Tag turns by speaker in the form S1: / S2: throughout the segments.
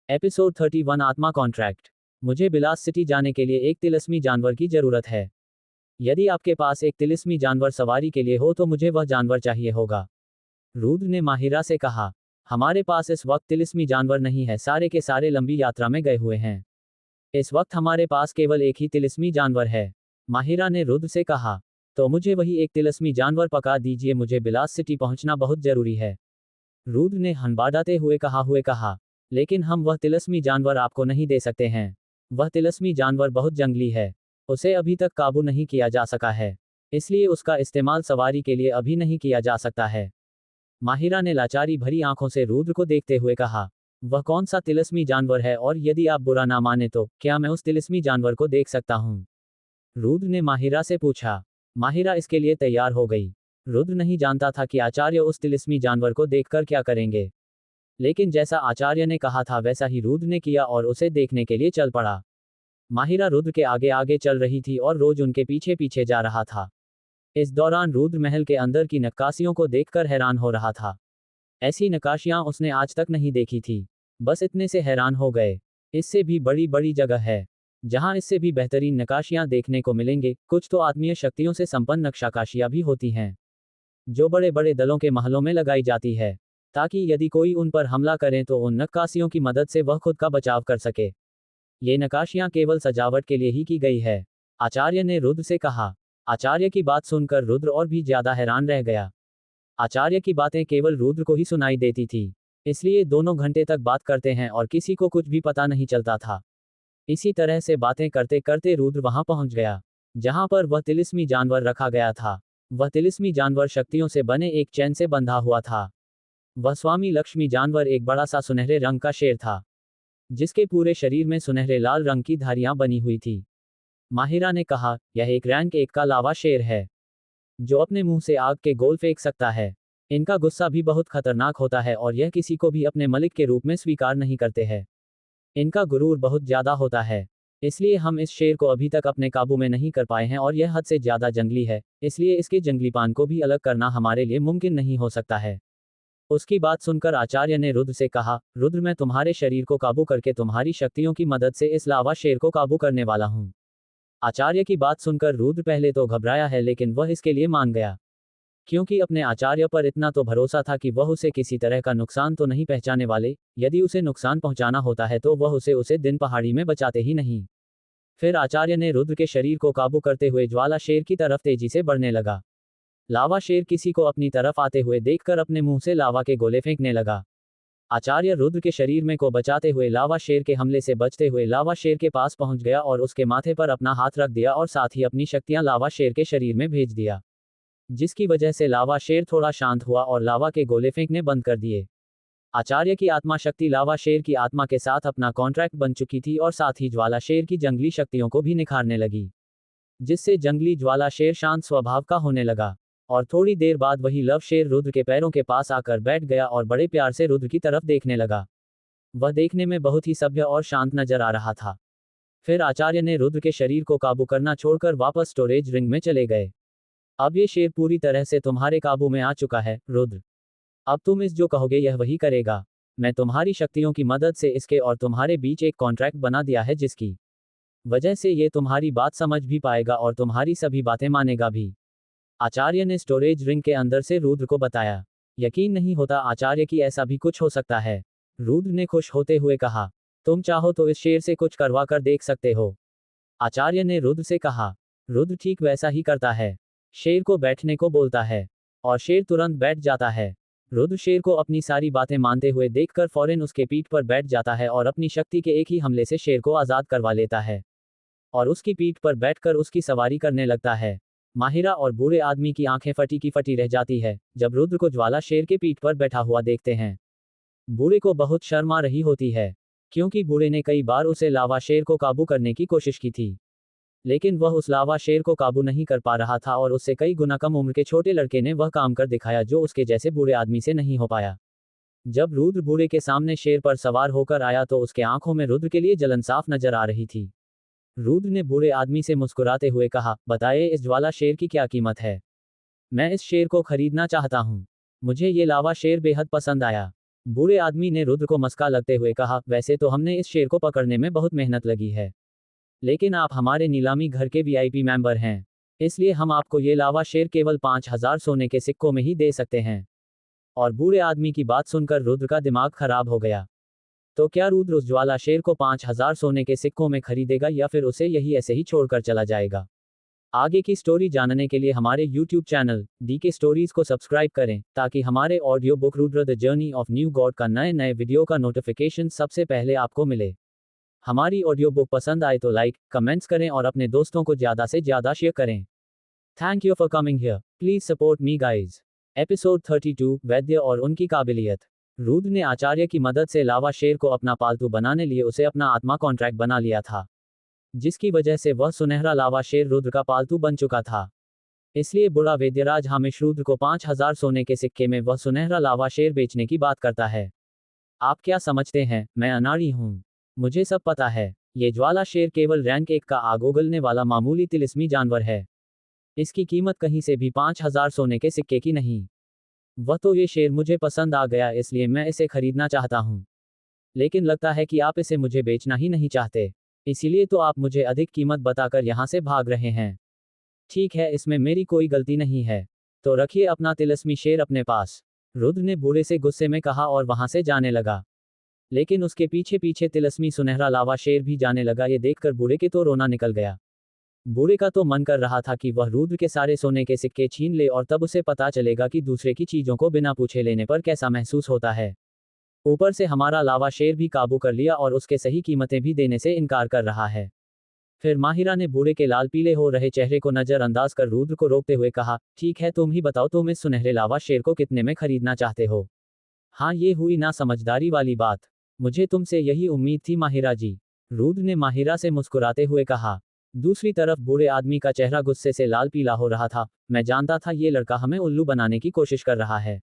S1: Episode 31 आत्मा contract. मुझे Bilas city जाने के लिए एक तिलिस्मी जानवर की जरूरत है। यदि आपके पास एक तिलिस्मी जानवर सवारी के लिए हो तो मुझे वह जानवर चाहिए होगा। रुद्र ने माहिरा से कहा। हमारे पास इस वक्त तिलिस्मी जानवर नहीं है, सारे के सारे लंबी यात्रा में गए हुए हैं। इस वक्त हमारे पास केवल एक ही तिलिस्मी जानवर है। माहिरा ने रुद्र से कहा। तो मुझे वही एक तिलिस्मी जानवर पका दीजिए, मुझे बिलास सिटी पहुंचना बहुत जरूरी है। रुद्र ने हनबाडाते हुए कहा। लेकिन हम वह तिलिस्मी जानवर आपको नहीं दे सकते हैं। वह तिलिस्मी जानवर बहुत जंगली है। उसे अभी तक काबू नहीं किया जा सका है। इसलिए उसका इस्तेमाल सवारी के लिए अभी नहीं किया जा सकता है। माहिरा ने लाचारी भरी आंखों से रुद्र को देखते हुए कहा। वह कौन सा तिलिस्मी जानवर है, और यदि आप बुरा ना माने तो क्या मैं उस तिलिस्मी जानवर को देख सकता हूँ? रुद्र ने माहिरा से पूछा। माहिरा इसके लिए तैयार हो गई। रुद्र नहीं जानता था कि आचार्य उस तिलिस्मी जानवर को देखकर क्या करेंगे, लेकिन जैसा आचार्य ने कहा था वैसा ही रुद्र ने किया और उसे देखने के लिए चल पड़ा। माहिरा रुद्र के आगे आगे चल रही थी और रोज उनके पीछे पीछे जा रहा था। इस दौरान रुद्र महल के अंदर की नक्काशियों को देखकर हैरान हो रहा था। ऐसी नक्काशियां उसने आज तक नहीं देखी थी। बस इतने से हैरान हो गए। इससे भी बड़ी बड़ी जगह है जहां इससे भी बेहतरीन नक्काशियां देखने को मिलेंगे। कुछ तो आत्मीय शक्तियों से संपन्न नक्काशियां भी होती हैं, जो बड़े बड़े दलों के महलों में लगाई जाती है, ताकि यदि कोई उन पर हमला करे तो उन नक्काशियों की मदद से वह खुद का बचाव कर सके। ये नक्काशियां केवल सजावट के लिए ही की गई है, आचार्य ने रुद्र से कहा। आचार्य की बात सुनकर रुद्र और भी ज्यादा हैरान रह गया। आचार्य की बातें केवल रुद्र को ही सुनाई देती थी, इसलिए दोनों घंटे तक बात करते हैं और किसी को कुछ भी पता नहीं चलता था। इसी तरह से बातें करते करते रुद्र वहां पहुंच गया जहां पर वह तिलिस्मी जानवर रखा गया था। वह तिलिस्मी जानवर शक्तियों से बने एक चैन से बंधा हुआ था। वह स्वामी लक्ष्मी जानवर एक बड़ा सा सुनहरे रंग का शेर था, जिसके पूरे शरीर में सुनहरे लाल रंग की धारियां बनी हुई थी। माहिरा ने कहा, यह एक रैंक 1 का लावा शेर है, जो अपने मुंह से आग के गोल फेंक सकता है। इनका गुस्सा भी बहुत खतरनाक होता है और यह किसी को भी अपने मलिक के रूप में स्वीकार नहीं करते हैं। इनका गुरूर बहुत ज्यादा होता है, इसलिए हम इस शेर को अभी तक अपने काबू में नहीं कर पाए हैं और यह हद से ज्यादा जंगली है, इसलिए इसके जंगलीपान को भी अलग करना हमारे लिए मुमकिन नहीं हो सकता है। उसकी बात सुनकर आचार्य ने रुद्र से कहा, रुद्र मैं तुम्हारे शरीर को काबू करके तुम्हारी शक्तियों की मदद से इस लावा शेर को काबू करने वाला हूँ। आचार्य की बात सुनकर रुद्र पहले तो घबराया है, लेकिन वह इसके लिए मान गया, क्योंकि अपने आचार्य पर इतना तो भरोसा था कि वह उसे किसी तरह का नुकसान तो नहीं पहुंचाने वाले। यदि उसे नुकसान पहुंचाना होता है तो वह उसे दिन पहाड़ी में बचाते ही नहीं। फिर आचार्य ने रुद्र के शरीर को काबू करते हुए ज्वाला शेर की तरफ तेजी से बढ़ने लगा। लावा शेर किसी को अपनी तरफ आते हुए देखकर अपने मुंह से लावा के गोले फेंकने लगा। आचार्य रुद्र के शरीर में को बचाते हुए लावा शेर के हमले से बचते हुए लावा शेर के पास पहुंच गया और उसके माथे पर अपना हाथ रख दिया और साथ ही अपनी शक्तियां लावा शेर के शरीर में भेज दिया, जिसकी वजह से लावा शेर थोड़ा शांत हुआ और लावा के गोले फेंकने बंद कर दिए। आचार्य की आत्मा शक्ति लावा शेर की आत्मा के साथ अपना कॉन्ट्रैक्ट बन चुकी थी और साथ ही ज्वाला शेर की जंगली शक्तियों को भी निखारने लगी, जिससे जंगली ज्वाला शेर शांत स्वभाव का होने लगा। और थोड़ी देर बाद वही लव शेर रुद्र के पैरों के पास आकर बैठ गया और बड़े प्यार से रुद्र की तरफ देखने लगा। वह देखने में बहुत ही सभ्य और शांत नजर आ रहा था। फिर आचार्य ने रुद्र के शरीर को काबू करना छोड़कर वापस स्टोरेज रिंग में चले गए। अब ये शेर पूरी तरह से तुम्हारे काबू में आ चुका है रुद्र। अब तुम इस जो कहोगे यह वही करेगा। मैं तुम्हारी शक्तियों की मदद से इसके और तुम्हारे बीच एक कॉन्ट्रैक्ट बना दिया है, जिसकी वजह से ये तुम्हारी बात समझ भी पाएगा और तुम्हारी सभी बातें मानेगा भी। आचार्य ने स्टोरेज रिंग के अंदर से रुद्र को बताया। यकीन नहीं होता आचार्य की ऐसा भी कुछ हो सकता है। रुद्र ने खुश होते हुए कहा, तुम चाहो तो इस शेर से कुछ करवा कर देख सकते हो। आचार्य ने रुद्र से कहा। रुद्र ठीक वैसा ही करता है, शेर को बैठने को बोलता है और शेर तुरंत बैठ जाता है। रुद्र शेर को अपनी सारी बातें मानते हुए देखकर फौरन उसके पीठ पर बैठ जाता है और अपनी शक्ति के एक ही हमले से शेर को आजाद करवा लेता है और उसकी पीठ पर बैठकर उसकी सवारी करने लगता है। माहिरा और बूढ़े आदमी की आंखें फटी की फटी रह जाती है जब रुद्र को ज्वाला शेर के पीठ पर बैठा हुआ देखते हैं। बूढ़े को बहुत शर्म आ रही होती है, क्योंकि बूढ़े ने कई बार उसे लावा शेर को काबू करने की कोशिश की थी, लेकिन वह उस लावा शेर को काबू नहीं कर पा रहा था और उससे कई गुना कम उम्र के छोटे लड़के ने वह काम कर दिखाया जो उसके जैसे बूढ़े आदमी से नहीं हो पाया। जब रुद्र बूढ़े के सामने शेर पर सवार होकर आया तो उसके आंखों में रुद्र के लिए जलन साफ नजर आ रही थी। रुद्र ने बूढ़े आदमी से मुस्कुराते हुए कहा, बताइए इस ज्वाला शेर की क्या कीमत है? मैं इस शेर को खरीदना चाहता हूँ। मुझे ये लावा शेर बेहद पसंद आया। बूढ़े आदमी ने रुद्र को मस्का लगते हुए कहा, वैसे तो हमने इस शेर को पकड़ने में बहुत मेहनत लगी है, लेकिन आप हमारे नीलामी घर के वीआईपी मेंबर हैं, इसलिए हम आपको ये लावा शेर केवल 5,000 सोने के सिक्कों में ही दे सकते हैं। और बूढ़े आदमी की बात सुनकर रुद्र का दिमाग खराब हो गया। तो क्या रुद्र उस ज्वाला शेर को 5,000 सोने के सिक्कों में खरीदेगा या फिर उसे यही ऐसे ही छोड़कर चला जाएगा? आगे की स्टोरी जानने के लिए हमारे YouTube चैनल DK स्टोरीज को सब्सक्राइब करें, ताकि हमारे audio book Rudra the journey of new God का नए नए वीडियो का नोटिफिकेशन सबसे पहले आपको मिले। हमारी ऑडियो बुक पसंद आए तो लाइक, कमेंट्स करें और अपने दोस्तों को ज़्यादा से ज़्यादा शेयर करें। Thank you for coming here, please support me guys. Episode 32, वैद्य और उनकी काबिलियत। रुद्र ने आचार्य की मदद से लावा शेर को अपना पालतू बनाने लिए उसे अपना आत्मा कॉन्ट्रैक्ट बना लिया था, जिसकी वजह से वह सुनहरा लावा शेर रुद्र का पालतू बन चुका था। इसलिए बुढ़ा वैद्यराज हामिश रुद्र को 5,000 सोने के सिक्के में वह सुनहरा लावा शेर बेचने की बात करता है। आप क्या समझते हैं, मैं अनाड़ी हूँ? मुझे सब पता है। ये ज्वाला शेर केवल रैंक 1 का आग उगलने वाला मामूली तिलिस्मी जानवर है। इसकी कीमत कहीं से भी 5,000 सोने के सिक्के की नहीं। वह तो ये शेर मुझे पसंद आ गया, इसलिए मैं इसे खरीदना चाहता हूँ। लेकिन लगता है कि आप इसे मुझे बेचना ही नहीं चाहते, इसीलिए तो आप मुझे अधिक कीमत बताकर यहाँ से भाग रहे हैं। ठीक है, इसमें मेरी कोई गलती नहीं है, तो रखिए अपना तिलिस्मी शेर अपने पास। रुद्र ने बूढ़े से गुस्से में कहा और वहां से जाने लगा। लेकिन उसके पीछे पीछे तिलिस्मी सुनहरा लावा शेर भी जाने लगा। ये देखकर बूढ़े के तो रोना निकल गया। बूढ़े का तो मन कर रहा था कि वह रुद्र के सारे सोने के सिक्के छीन ले और तब उसे पता चलेगा कि दूसरे की चीजों को बिना पूछे लेने पर कैसा महसूस होता है। ऊपर से हमारा लावा शेर भी काबू कर लिया और उसके सही कीमतें भी देने से इनकार कर रहा है। फिर माहिरा ने बूढ़े के लाल पीले हो रहे चेहरे को नजरअंदाज कर रुद्र को रोकते हुए कहा, ठीक है, तुम ही बताओ, तुम इस सुनहरे लावा शेर को कितने में खरीदना चाहते हो? हाँ, ये हुई ना समझदारी वाली बात। मुझे तुमसे यही उम्मीद थी माहिरा जी, रुद्र ने माहिरा से मुस्कुराते हुए कहा। दूसरी तरफ बूढ़े आदमी का चेहरा गुस्से से लाल पीला हो रहा था। मैं जानता था ये लड़का हमें उल्लू बनाने की कोशिश कर रहा है,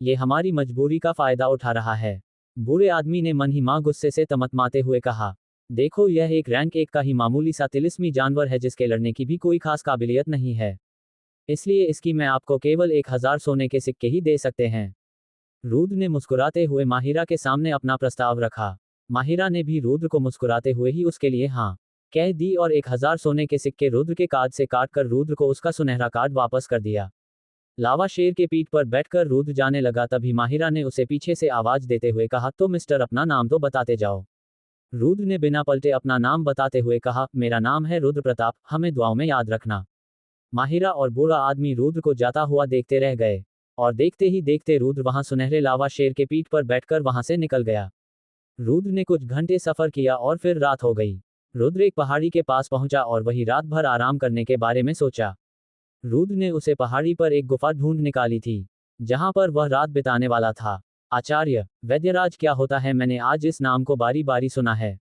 S1: ये हमारी मजबूरी का फायदा उठा रहा है। बूढ़े आदमी ने मन ही मां गुस्से से तमतमाते हुए कहा, देखो, यह एक रैंक 1 का ही मामूली सा तिलिस्मी जानवर है जिसके लड़ने की भी कोई खास काबिलियत नहीं है, इसलिए इसकी मैं आपको केवल 1,000 सोने के सिक्के ही दे सकते हैं। रुद्र ने मुस्कुराते हुए माहिरा के सामने अपना प्रस्ताव रखा। माहिरा ने भी रुद्र को मुस्कुराते हुए ही उसके लिए हाँ कह दी और 1,000 सोने के सिक्के रुद्र के कार्ड से काटकर रुद्र को उसका सुनहरा कार्ड वापस कर दिया। लावा शेर के पीठ पर बैठकर रुद्र जाने लगा। तभी माहिरा ने उसे पीछे से आवाज देते हुए कहा, तो मिस्टर, अपना नाम तो बताते जाओ। रुद्र ने बिना पलटे अपना नाम बताते हुए कहा, मेरा नाम है रुद्र प्रताप, हमें दुआओं में याद रखना। माहिरा और बूढ़ा आदमी रुद्र को जाता हुआ देखते रह गए और देखते ही देखते रुद्र वहां सुनहरे लावा शेर के पीठ पर बैठकर वहां से निकल गया। रुद्र ने कुछ घंटे सफर किया और फिर रात हो गई। रुद्र एक पहाड़ी के पास पहुंचा और वही रात भर आराम करने के बारे में सोचा। रुद्र ने उसे पहाड़ी पर एक गुफा ढूंढ निकाली थी, जहां पर वह रात बिताने वाला था। आचार्य वैद्यराज क्या होता है? मैंने आज इस नाम को बारी बारी सुना है।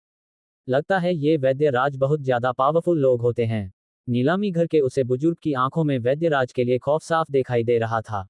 S1: लगता है ये वैद्यराज बहुत ज्यादा पावरफुल लोग होते हैं। नीलामी घर के उसे बुजुर्ग की आंखों में वैद्यराज के लिए खौफ साफ दिखाई दे रहा था।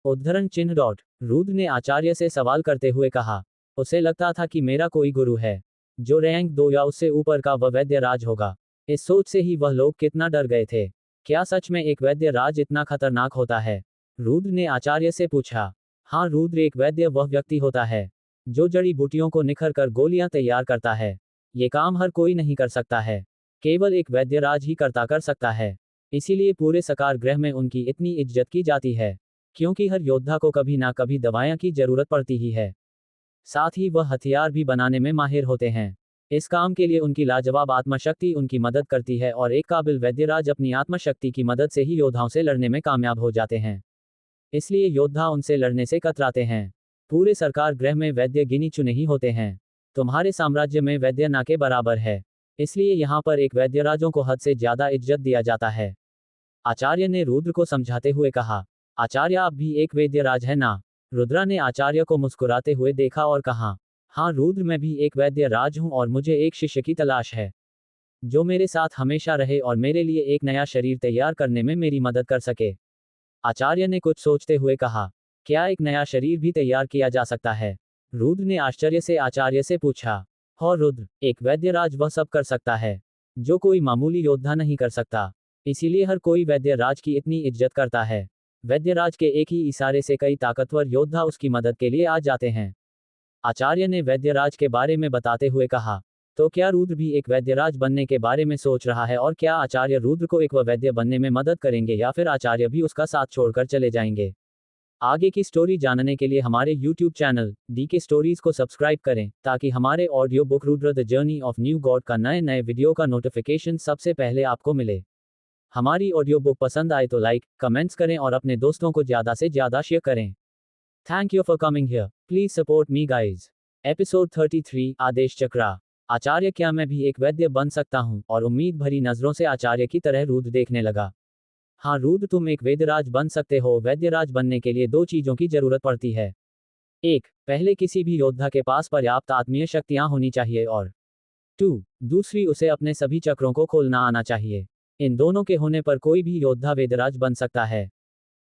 S1: उद्धरण चिन्ह डॉट। रुद्र ने आचार्य से सवाल करते हुए कहा, उसे लगता था कि मेरा कोई गुरु है जो रैंक 2 या उससे ऊपर का वह वैद्यराज होगा। इस सोच से ही वह लोग कितना डर गए थे। क्या सच में एक वैद्यराज इतना खतरनाक होता है? रुद्र ने आचार्य से पूछा। हाँ रुद्र, एक वैद्य वह व्यक्ति होता है जो जड़ी बूटियों को निखर कर गोलियां तैयार करता है। ये काम हर कोई नहीं कर सकता है, केवल एक वैद्यराज ही कर सकता है। इसीलिए पूरे सकार ग्रह में उनकी इतनी इज्जत की जाती है, क्योंकि हर योद्धा को कभी ना कभी दवाइयां की जरूरत पड़ती ही है। साथ ही वह हथियार भी बनाने में माहिर होते हैं। इस काम के लिए उनकी लाजवाब आत्मशक्ति उनकी मदद करती है और एक काबिल वैद्यराज अपनी आत्मशक्ति की मदद से ही योद्धाओं से लड़ने में कामयाब हो जाते हैं। इसलिए योद्धा उनसे लड़ने से कतराते हैं। पूरे सरकार ग्रह में वैद्य गिनी चुने ही होते हैं। तुम्हारे साम्राज्य में वैद्य ना के बराबर है, इसलिए यहाँ पर एक वैद्यराजों को हद से ज्यादा इज्जत दिया जाता है। आचार्य ने रुद्र को समझाते हुए कहा। आचार्य, आप भी एक वैद्यराज है ना? रुद्रा ने आचार्य को मुस्कुराते हुए देखा और कहा, हाँ रुद्र, मैं भी एक वैद्यराज हूँ और मुझे एक शिष्य की तलाश है जो मेरे साथ हमेशा रहे और मेरे लिए एक नया शरीर तैयार करने में मेरी मदद कर सके। आचार्य ने कुछ सोचते हुए कहा, क्या एक नया शरीर भी तैयार किया जा सकता है? रुद्र ने आश्चर्य से आचार्य से पूछा। हो रुद्र, एक वैद्यराज वह सब कर सकता है जो कोई मामूली योद्धा नहीं कर सकता, इसीलिए हर कोई वैद्यराज की इतनी इज्जत करता है। वैद्यराज के एक ही इशारे से कई ताकतवर योद्धा उसकी मदद के लिए आ जाते हैं। आचार्य ने वैद्यराज के बारे में बताते हुए कहा। तो क्या रुद्र भी एक वैद्यराज बनने के बारे में सोच रहा है, और क्या आचार्य रुद्र को एक वैद्य बनने में मदद करेंगे, या फिर आचार्य भी उसका साथ छोड़कर चले जाएंगे? आगे की स्टोरी जानने के लिए हमारे YouTube चैनल DK स्टोरीज को सब्सक्राइब करें, ताकि हमारे audio book Rudra the journey of new God का नए नए वीडियो का नोटिफिकेशन सबसे पहले आपको मिले। हमारी ऑडियो बुक पसंद आए तो लाइक, कमेंट्स करें और अपने दोस्तों को ज़्यादा से ज़्यादा शेयर करें। Thank you for coming here, please support me guys. Episode 33, आदेश चक्रा। आचार्य, क्या मैं भी एक वैद्य बन सकता हूँ? और उम्मीद भरी नजरों से आचार्य की तरह रुद्र देखने लगा। हाँ रुद्र, तुम एक वैद्यराज बन सकते हो। वैद्यराज बनने के लिए दो चीजों की जरूरत पड़ती है। एक, पहले किसी भी योद्धा के पास पर्याप्त आत्मीय शक्तियां होनी चाहिए, और दूसरी, उसे अपने सभी चक्रों को खोलना आना चाहिए। इन दोनों के होने पर कोई भी योद्धा वैद्यराज बन सकता है।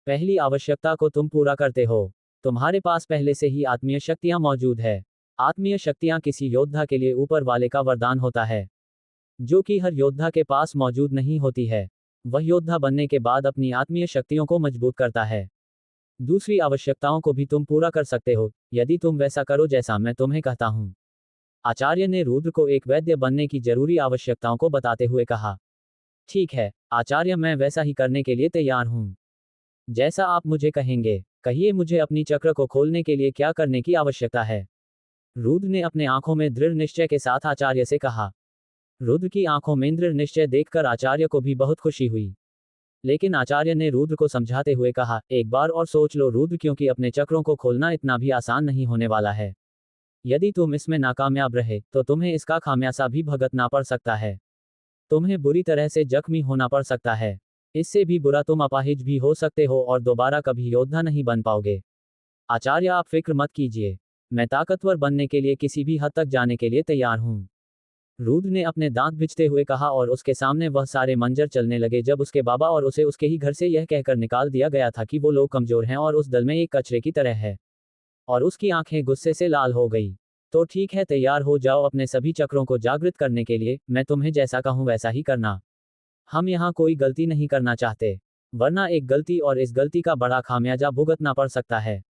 S1: पहली आवश्यकता को तुम पूरा करते हो। तुम्हारे पास पहले से ही आत्मीय शक्तियां मौजूद है। आत्मीय शक्तियां किसी योद्धा के लिए ऊपर वाले का वरदान होता है, जो कि हर योद्धा के पास मौजूद नहीं होती है। वह योद्धा बनने के बाद अपनी आत्मीय शक्तियों को मजबूत करता है। दूसरी आवश्यकताओं को भी तुम पूरा कर सकते हो, यदि तुम वैसा करो जैसा मैं तुम्हें कहता हूं। आचार्य ने रुद्र को एक वैद्य बनने की जरूरी आवश्यकताओं को बताते हुए कहा। ठीक है आचार्य, मैं वैसा ही करने के लिए तैयार हूं। जैसा आप मुझे कहेंगे। कहिए, मुझे अपनी चक्र को खोलने के लिए क्या करने की आवश्यकता है? रुद्र ने अपने आंखों में दृढ़ निश्चय के साथ आचार्य से कहा। रुद्र की आंखों में दृढ़ निश्चय देखकर आचार्य को भी बहुत खुशी हुई। लेकिन आचार्य ने रुद्र को समझाते हुए कहा, एक बार और सोच लो रुद्र, क्योंकि अपने चक्रों को खोलना इतना भी आसान नहीं होने वाला है। यदि तुम इसमें नाकामयाब रहे तो तुम्हें इसका खामियाजा भी भुगतना पड़ सकता है। तुम्हें बुरी तरह से जख्मी होना पड़ सकता है। इससे भी बुरा, तुम अपाहिज भी हो सकते हो और दोबारा कभी योद्धा नहीं बन पाओगे। आचार्य, आप फिक्र मत कीजिए। मैं ताकतवर बनने के लिए किसी भी हद तक जाने के लिए तैयार हूं। रुद्र ने अपने दांत बिछते हुए कहा, और उसके सामने वह सारे मंजर चलने लगे जब उसके बाबा और उसे उसके ही घर से यह कहकर निकाल दिया गया था कि वो लोग कमजोर हैं और उस दल में एक कचरे की तरह है। और उसकी आंखें गुस्से से लाल हो गई। तो ठीक है, तैयार हो जाओ अपने सभी चक्रों को जागृत करने के लिए। मैं तुम्हें जैसा कहूं वैसा ही करना। हम यहाँ कोई गलती नहीं करना चाहते, वरना एक गलती और इस गलती का बड़ा खामियाजा भुगतना पड़ सकता है।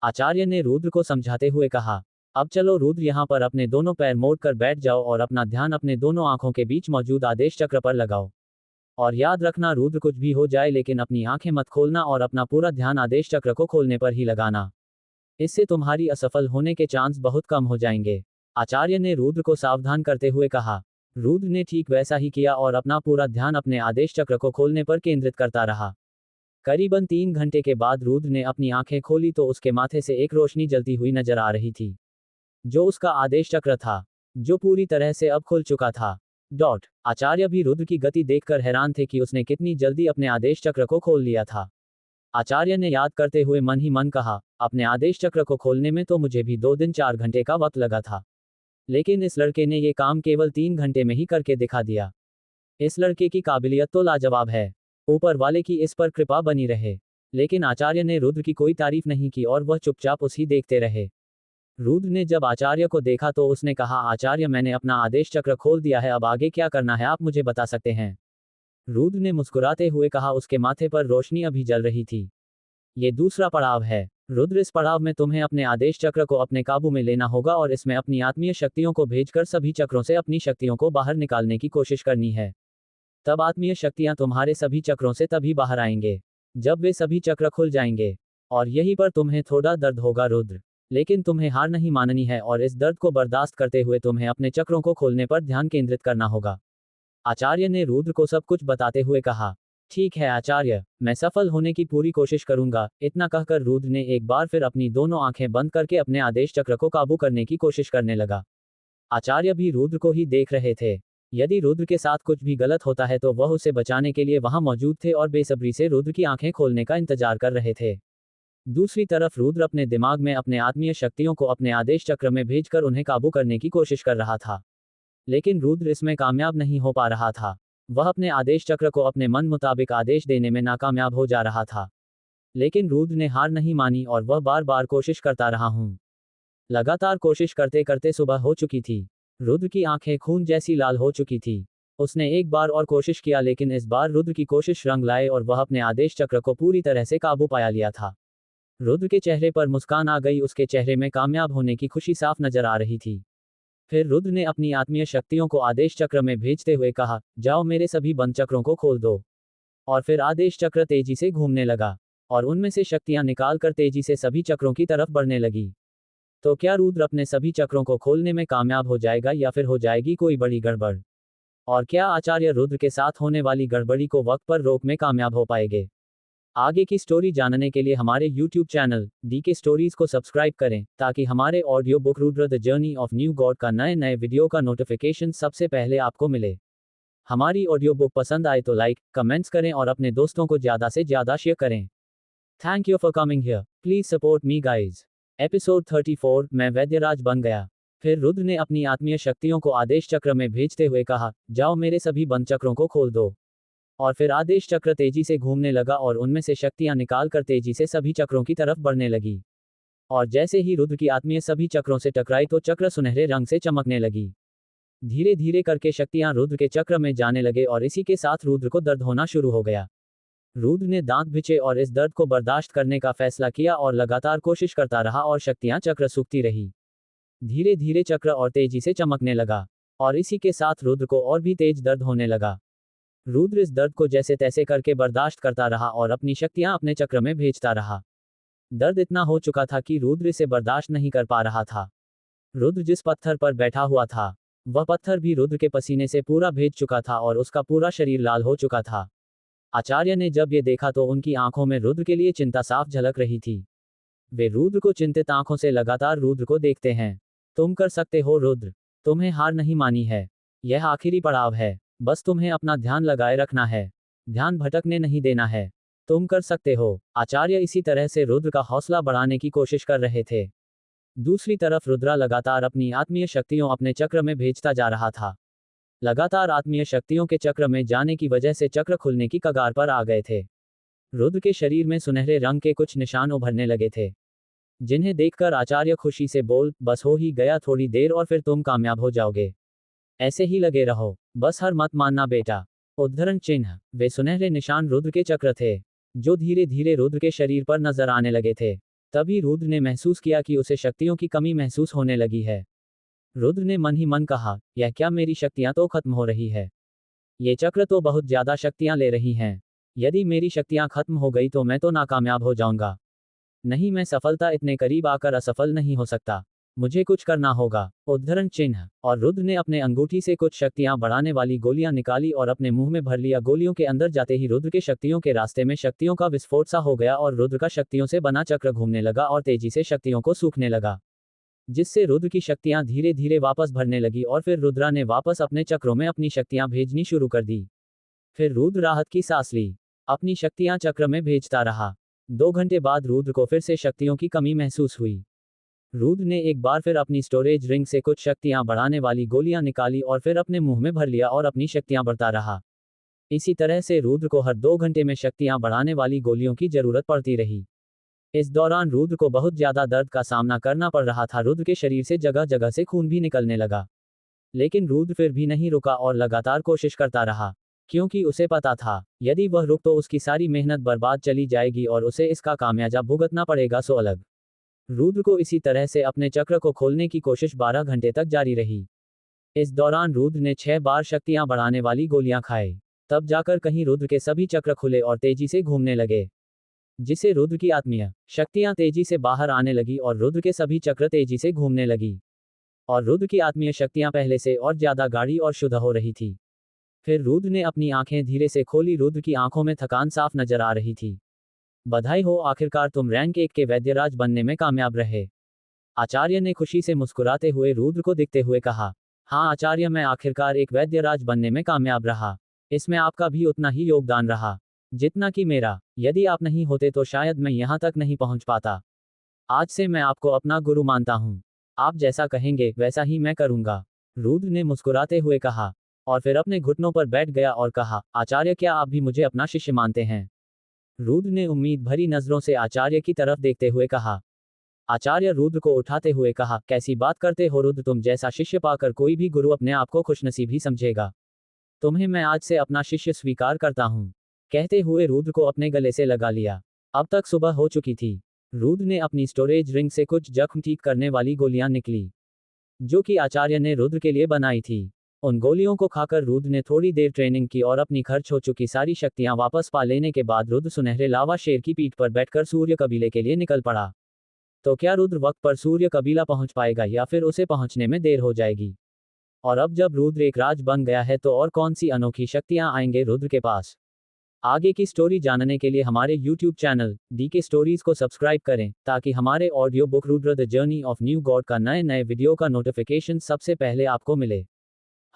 S1: आचार्य ने रुद्र को समझाते हुए कहा। अब चलो रुद्र, यहाँ पर अपने दोनों पैर मोड़कर बैठ जाओ और अपना ध्यान अपने दोनों आंखों के बीच मौजूद आदेश चक्र पर लगाओ। और याद रखना रुद्र, कुछ भी हो जाए लेकिन अपनी आंखें मत खोलना और अपना पूरा ध्यान आदेश चक्र को खोलने पर ही लगाना। इससे तुम्हारी असफल होने के चांस बहुत कम हो जाएंगे। आचार्य ने रुद्र को सावधान करते हुए कहा। रुद्र ने ठीक वैसा ही किया और अपना पूरा ध्यान अपने आदेश चक्र को खोलने पर केंद्रित करता रहा। करीबन 3 घंटे के बाद रुद्र ने अपनी आंखें खोली तो उसके माथे से एक रोशनी जलती हुई नजर आ रही थी, जो उसका आदेश चक्र था, जो पूरी तरह से अब खुल चुका था। आचार्य भी रुद्र की गति देखकर हैरान थे कि उसने कितनी जल्दी अपने आदेश चक्र को खोल लिया था। आचार्य ने याद करते हुए मन ही मन कहा, अपने आदेश चक्र को खोलने में तो मुझे भी 2 दिन 4 घंटे का वक्त लगा था, लेकिन इस लड़के ने ये काम केवल 3 घंटे में ही करके दिखा दिया। इस लड़के की काबिलियत तो लाजवाब है। ऊपर वाले की इस पर कृपा बनी रहे। लेकिन आचार्य ने रुद्र की कोई तारीफ नहीं की और वह चुपचाप उसी देखते रहे। रुद्र ने जब आचार्य को देखा तो उसने कहा, आचार्य, मैंने अपना आदेश चक्र खोल दिया है, अब आगे क्या करना है आप मुझे बता सकते हैं? रुद्र ने मुस्कुराते हुए कहा। उसके माथे पर रोशनी अभी जल रही थी। ये दूसरा पड़ाव है रुद्र, इस पड़ाव में तुम्हें अपने आदेश चक्र को अपने काबू में लेना होगा और इसमें अपनी आत्मीय शक्तियों को भेजकर सभी चक्रों से अपनी शक्तियों को बाहर निकालने की कोशिश करनी है। तब आत्मीय शक्तियां तुम्हारे सभी चक्रों से तभी बाहर आएंगे जब वे सभी चक्र खुल जाएंगे। और यहीं पर तुम्हें थोड़ा दर्द होगा रुद्र, लेकिन तुम्हें हार नहीं माननी है और इस दर्द को बर्दाश्त करते हुए तुम्हें अपने चक्रों को खोलने पर ध्यान केंद्रित करना होगा। आचार्य ने रुद्र को सब कुछ बताते हुए कहा। ठीक है आचार्य, मैं सफल होने की पूरी कोशिश करूंगा। इतना कहकर रुद्र ने एक बार फिर अपनी दोनों आंखें बंद करके अपने आदेश चक्र को काबू करने की कोशिश करने लगा। आचार्य भी रुद्र को ही देख रहे थे। यदि रुद्र के साथ कुछ भी गलत होता है तो वह उसे बचाने के लिए वहां मौजूद थे और बेसब्री से रुद्र की आंखें खोलने का इंतजार कर रहे थे। दूसरी तरफ रुद्र अपने दिमाग में अपने आत्मीय शक्तियों को अपने आदेश चक्र में भेजकर उन्हें काबू करने की कोशिश कर रहा था, लेकिन रुद्र इसमें कामयाब नहीं हो पा रहा था। वह अपने आदेश चक्र को अपने मन मुताबिक आदेश देने में नाकामयाब हो जा रहा था। लेकिन रुद्र ने हार नहीं मानी और वह बार बार कोशिश करता रहा हूं। लगातार कोशिश करते करते सुबह हो चुकी थी। रुद्र की आंखें खून जैसी लाल हो चुकी थी। उसने एक बार और कोशिश किया, लेकिन इस बार रुद्र की कोशिश रंग लाए और वह अपने आदेश चक्र को पूरी तरह से काबू पाया लिया था। रुद्र के चेहरे पर मुस्कान आ गई, उसके चेहरे में कामयाब होने की खुशी साफ नजर आ रही थी। फिर रुद्र ने अपनी आत्मीय शक्तियों को आदेश चक्र में भेजते हुए कहा, जाओ मेरे सभी बंद चक्रों को खोल दो। और फिर आदेश चक्र तेजी से घूमने लगा और उनमें से शक्तियां निकालकर तेजी से सभी चक्रों की तरफ बढ़ने लगी। तो क्या रुद्र अपने सभी चक्रों को खोलने में कामयाब हो जाएगा या फिर हो जाएगी कोई बड़ी गड़बड़? और क्या आचार्य रुद्र के साथ होने वाली गड़बड़ी को वक्त पर रोक में कामयाब हो पाएंगे? आगे की स्टोरी जानने के लिए हमारे YouTube चैनल DK स्टोरीज को सब्सक्राइब करें ताकि हमारे audio book Rudra the journey of new God का नए नए वीडियो का नोटिफिकेशन सबसे पहले आपको मिले। हमारी ऑडियो बुक पसंद आए तो लाइक, कमेंट्स करें और अपने दोस्तों को ज़्यादा से ज़्यादा शेयर करें। Thank you for coming here, please support me guys. Episode 34, मैं वैद्यराज बन गया। फिर रुद्र ने अपनी आत्मीय शक्तियों को आदेश चक्र में भेजते हुए कहा, जाओ मेरे सभी बंद चक्रों को खोल दो। और फिर आदेश चक्र तेजी से घूमने लगा और उनमें से शक्तियां निकालकर तेजी से सभी चक्रों की तरफ बढ़ने लगी। और जैसे ही रुद्र की आत्मीय सभी चक्रों से टकराई तो चक्र सुनहरे रंग से चमकने लगी। धीरे धीरे करके शक्तियां रुद्र के चक्र में जाने लगे और इसी के साथ रुद्र को दर्द होना शुरू हो गया। रुद्र ने दांत बिछे और इस दर्द को बर्दाश्त करने का फैसला किया और लगातार कोशिश करता रहा और शक्तियां चक्र सूखती रही। धीरे धीरे चक्र और तेजी से चमकने लगा और इसी के साथ रुद्र को और भी तेज दर्द होने लगा। रुद्र इस दर्द को जैसे तैसे करके बर्दाश्त करता रहा और अपनी शक्तियां अपने चक्र में भेजता रहा। दर्द इतना हो चुका था कि रुद्र इसे बर्दाश्त नहीं कर पा रहा था। रुद्र जिस पत्थर पर बैठा हुआ था वह पत्थर भी रुद्र के पसीने से पूरा भीग चुका था और उसका पूरा शरीर लाल हो चुका था। आचार्य ने जब ये देखा तो उनकी आंखों में रुद्र के लिए चिंता साफ झलक रही थी। वे रुद्र को चिंतित आंखों से लगातार रुद्र को देखते हैं। तुम कर सकते हो रुद्र, तुम्हें हार नहीं मानी है। यह आखिरी पड़ाव है, बस तुम्हें अपना ध्यान लगाए रखना है, ध्यान भटकने नहीं देना है। तुम कर सकते हो। आचार्य इसी तरह से रुद्र का हौसला बढ़ाने की कोशिश कर रहे थे। दूसरी तरफ रुद्रा लगातार अपनी आत्मीय शक्तियों अपने चक्र में भेजता जा रहा था। लगातार आत्मीय शक्तियों के चक्र में जाने की वजह से चक्र खुलने की कगार पर आ गए थे। रुद्र के शरीर में सुनहरे रंग के कुछ निशान उभरने लगे थे, जिन्हें देखकर आचार्य खुशी से बोल, बस हो ही गया, थोड़ी देर और फिर तुम कामयाब हो जाओगे। ऐसे ही लगे रहो, बस हार मत मानना बेटा। उद्धरण चिन्ह, वे सुनहरे निशान रुद्र के चक्र थे जो धीरे धीरे रुद्र के शरीर पर नजर आने लगे थे। तभी रुद्र ने महसूस किया कि उसे शक्तियों की कमी महसूस होने लगी है। रुद्र ने मन ही मन कहा, यह क्या, मेरी शक्तियां तो खत्म हो रही है। ये चक्र तो बहुत ज्यादा शक्तियां ले रही हैं। यदि मेरी शक्तियां खत्म हो गई तो मैं तो नाकामयाब हो जाऊंगा। नहीं, मैं सफलता इतने करीब आकर असफल नहीं हो सकता। मुझे कुछ करना होगा। उद्धरण चिन्ह, और रुद्र ने अपने अंगूठी से कुछ शक्तियां बढ़ाने वाली गोलियां निकाली और अपने मुंह में भर लिया। गोलियों के अंदर जाते ही रुद्र के शक्तियों के रास्ते में शक्तियों का विस्फोट सा हो गया और रुद्र का शक्तियों से बना चक्र घूमने लगा और तेजी से शक्तियों को सूखने लगा, जिससे रुद्र की शक्तियां धीरे धीरे वापस भरने लगी और फिर रुद्रा ने वापस अपने चक्रों में अपनी शक्तियां भेजनी शुरू कर दी। फिर रुद्र राहत की सांस ली, अपनी शक्तियां चक्र में भेजता रहा। 2 घंटे बाद रुद्र को फिर से शक्तियों की कमी महसूस हुई। रुद्र ने एक बार फिर अपनी स्टोरेज रिंग से कुछ शक्तियां बढ़ाने वाली गोलियां निकाली और फिर अपने मुंह में भर लिया और अपनी शक्तियां बढ़ता रहा। इसी तरह से रुद्र को हर 2 घंटे में शक्तियां बढ़ाने वाली गोलियों की जरूरत पड़ती रही। इस दौरान रुद्र को बहुत ज्यादा दर्द का सामना करना पड़ रहा था। रुद्र के शरीर से जगह जगह से खून भी निकलने लगा, लेकिन रुद्र फिर भी नहीं रुका और लगातार कोशिश करता रहा, क्योंकि उसे पता था यदि वह रुक तो उसकी सारी मेहनत बर्बाद चली जाएगी और उसे इसका खामियाजा भुगतना पड़ेगा। सो अलग रुद्र को इसी तरह से अपने चक्र को खोलने की कोशिश 12 घंटे तक जारी रही। इस दौरान रुद्र ने 6 बार शक्तियां बढ़ाने वाली गोलियां खाई, तब जाकर कहीं रुद्र के सभी चक्र खुले और तेजी से घूमने लगे, जिसे रुद्र की आत्मीय शक्तियां तेजी से बाहर आने लगी और रुद्र के सभी चक्र तेजी से घूमने लगी और रुद्र की आत्मीय शक्तियां पहले से और ज्यादा गाढ़ी और शुद्ध हो रही थी। फिर रुद्र ने अपनी आंखें धीरे से खोली। रुद्र की आंखों में थकान साफ नजर आ रही थी। बधाई हो, आखिरकार तुम रैंक 1 के वैद्यराज बनने में कामयाब रहे। आचार्य ने खुशी से मुस्कुराते हुए रुद्र को दिखते हुए कहा, हाँ आचार्य, मैं आखिरकार एक वैद्यराज बनने में कामयाब रहा। इसमें आपका भी उतना ही योगदान रहा जितना कि मेरा। यदि आप नहीं होते तो शायद मैं यहाँ तक नहीं पहुँच पाता। आज से मैं आपको अपना गुरु मानता हूँ। आप जैसा कहेंगे वैसा ही मैं करूँगा। रुद्र ने मुस्कुराते हुए कहा और फिर अपने घुटनों पर बैठ गया और कहा, आचार्य, क्या आप भी मुझे अपना शिष्य मानते हैं? रुद्र ने उम्मीद भरी नजरों से आचार्य की तरफ देखते हुए कहा। आचार्य रुद्र को उठाते हुए कहा, कैसी बात करते हो रुद्र, तुम जैसा शिष्य पाकर कोई भी गुरु अपने आप को खुशनसीब ही समझेगा। तुम्हें मैं आज से अपना शिष्य स्वीकार करता हूँ। कहते हुए रुद्र को अपने गले से लगा लिया। अब तक सुबह हो चुकी थी। रुद्र ने अपनी स्टोरेज रिंग से कुछ जख्म ठीक करने वाली गोलियां निकली, जो कि आचार्य ने रुद्र के लिए बनाई थी। उन गोलियों को खाकर रुद्र ने थोड़ी देर ट्रेनिंग की और अपनी खर्च हो चुकी सारी शक्तियां वापस पा लेने के बाद रुद्र सुनहरे लावा शेर की पीठ पर बैठकर सूर्य कबीले के लिए निकल पड़ा। तो क्या रुद्र वक्त पर सूर्य कबीला पहुंच पाएगा या फिर उसे पहुंचने में देर हो जाएगी? और अब जब रुद्र एक राज बन गया है तो और कौन सी अनोखी शक्तियां आएंगे रुद्र के पास? आगे की स्टोरी जानने के लिए हमारे YouTube चैनल DK स्टोरीज को सब्सक्राइब करें ताकि हमारे audio book Rudra the journey of new God का नए नए वीडियो का नोटिफिकेशन सबसे पहले आपको मिले।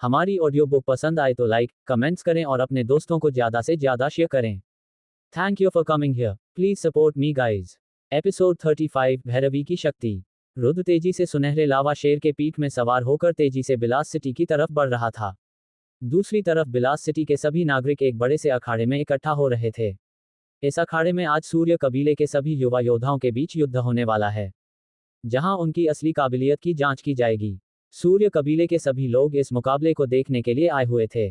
S1: हमारी ऑडियो बुक पसंद आए तो लाइक, कमेंट्स करें और अपने दोस्तों को ज़्यादा से ज़्यादा शेयर करें। Thank you for coming here, please support me guys. Episode 35 Bhairavi की शक्ति। रुद्र तेजी से सुनहरे लावा शेर के पीठ में सवार होकर तेजी से बिलास सिटी की तरफ बढ़ रहा था। दूसरी तरफ बिलास सिटी के सभी नागरिक एक बड़े से अखाड़े में इकट्ठा हो रहे थे। इस अखाड़े में आज सूर्य कबीले के सभी युवा योद्धाओं के बीच युद्ध होने वाला है, जहां उनकी असली काबिलियत की जांच की जाएगी। सूर्य कबीले के सभी लोग इस मुकाबले को देखने के लिए आए हुए थे,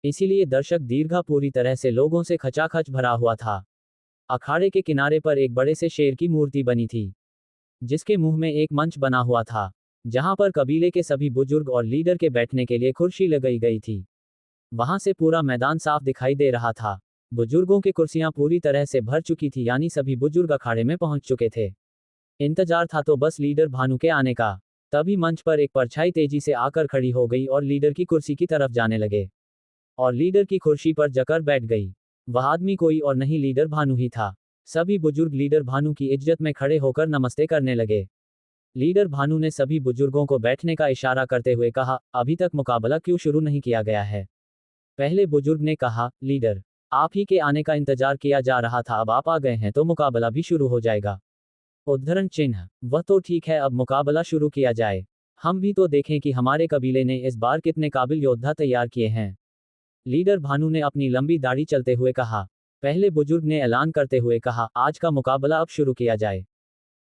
S1: इसीलिए दर्शक दीर्घा पूरी तरह से लोगों से खचाखच भरा हुआ था। अखाड़े के किनारे पर एक बड़े से शेर की मूर्ति बनी थी, जिसके मुंह में एक मंच बना हुआ था, जहां पर कबीले के सभी बुजुर्ग और लीडर के बैठने के लिए कुर्सी लगाई गई थी। वहां से पूरा मैदान साफ दिखाई दे रहा था। बुजुर्गों की कुर्सियां पूरी तरह से भर चुकी थी, यानी सभी बुजुर्ग अखाड़े में पहुंच चुके थे। इंतजार था तो बस लीडर भानु के आने का। तभी मंच पर एक परछाई तेजी से आकर खड़ी हो गई और लीडर की कुर्सी की तरफ जाने लगे, और लीडर की कुर्सी पर जकर बैठ गई। वह आदमी कोई और नहीं, लीडर भानु ही था। सभी बुजुर्ग लीडर भानु की इज्जत में खड़े होकर नमस्ते करने लगे। लीडर भानु ने सभी बुजुर्गों को बैठने का इशारा करते हुए कहा, अभी तक मुकाबला क्यों शुरू नहीं किया गया है? पहले बुजुर्ग ने कहा, लीडर, आप ही के आने का इंतजार किया जा रहा था, अब आप आ गए हैं तो मुकाबला भी शुरू हो जाएगा। उद्धरण चिन्ह। वह तो ठीक है, अब मुकाबला शुरू किया जाए। हम भी तो देखें कि हमारे कबीले ने इस बार कितने काबिल योद्धा तैयार किए हैं। लीडर भानु ने अपनी लंबी दाढ़ी चलते हुए कहा। पहले बुजुर्ग ने ऐलान करते हुए कहा, आज का मुकाबला अब शुरू किया जाए,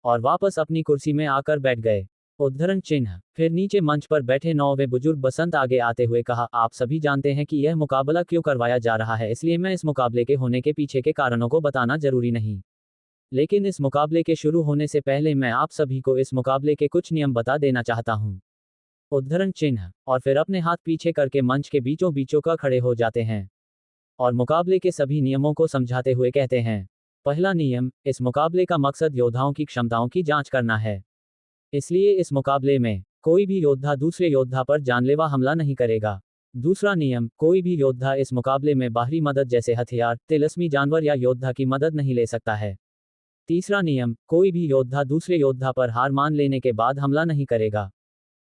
S1: और वापस अपनी कुर्सी में आकर बैठ गए। उद्धरण चिन्ह। फिर नीचे मंच पर बैठे 9वें बुजुर्ग बसंत आगे आते हुए कहा, आप सभी जानते हैं कि यह मुकाबला क्यों करवाया जा रहा है, इसलिए मैं इस मुकाबले के होने के पीछे के कारणों को बताना जरूरी नहीं। लेकिन इस मुकाबले के शुरू होने से पहले मैं आप सभी को इस मुकाबले के कुछ नियम बता देना चाहता हूँ। उद्धरण चिन्ह। और फिर अपने हाथ पीछे करके मंच के बीचों बीचों का खड़े हो जाते हैं, और मुकाबले के सभी नियमों को समझाते हुए कहते हैं। पहला नियम, इस मुकाबले का मकसद योद्धाओं की क्षमताओं की जांच करना है। इसलिए इस मुकाबले में कोई भी योद्धा दूसरे योद्धा पर जानलेवा हमला नहीं करेगा। दूसरा नियम, कोई भी योद्धा इस मुकाबले में बाहरी मदद जैसे हथियार, तिलस्मी जानवर या योद्धा की मदद नहीं ले सकता है। तीसरा नियम, कोई भी योद्धा दूसरे योद्धा पर हार मान लेने के बाद हमला नहीं करेगा।